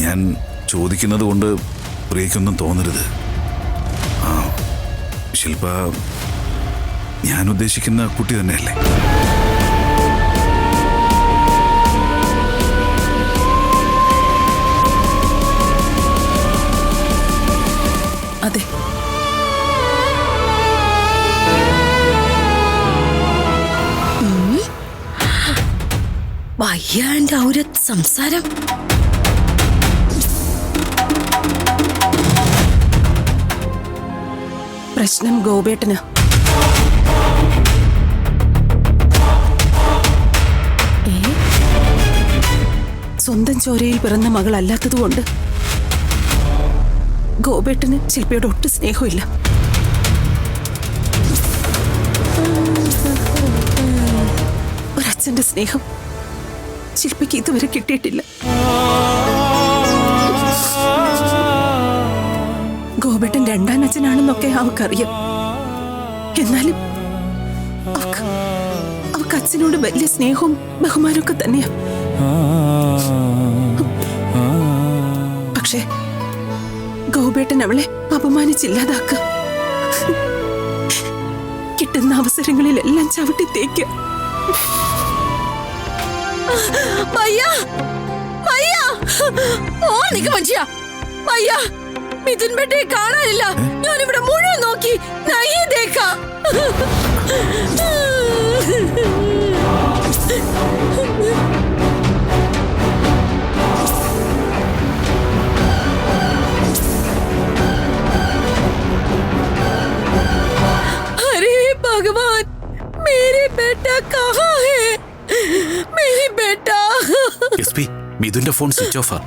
ഞാൻ ചോദിക്കുന്നത് കൊണ്ട് പ്രിയക്കൊന്നും തോന്നരുത്. ആ ശില്പ ഞാൻ ഉദ്ദേശിക്കുന്ന കുട്ടി തന്നെയല്ലേ? അതെ. വയ്യാണ്ട് ആ ഒരു സംസാരം. പ്രശ്നം ഗോപേട്ടന്. സ്വന്തം ചോരയിൽ പിറന്ന മകളല്ലാത്തതുകൊണ്ട് ഗോപേട്ടന് ശില്പയോട് ഒട്ടും സ്നേഹമില്ല. ഒരച്ഛന്റെ സ്നേഹം ശില്പയ്ക്ക് ഇതുവരെ കിട്ടിയിട്ടില്ല. ഗോപേട്ടൻ രണ്ടാം അച്ഛനാണെന്നൊക്കെ അവൾക്കറിയാം. എന്നാലും അവൾക്ക് അച്ഛനോട് വലിയ സ്നേഹവും ബഹുമാനമൊക്കെ തന്നെയാ. പക്ഷേ ഗോപേട്ടൻ അവളെ അപമാനിച്ചില്ലാതാക്ക. കിട്ടുന്ന അവസരങ്ങളിലെല്ലാം ചവിട്ടി തേക്കുക. മിഥുൻ ബേട്ടയെ കാണാനില്ല. ഞാനിവിടെ മുഴുവൻ നോക്കി. अरे भगवान, मेरे बेटा कहाँ है? मेरी बेटा. എസ്പി, മിഥുന്റെ ഫോൺ സ്വിച്ച് ഓഫാ.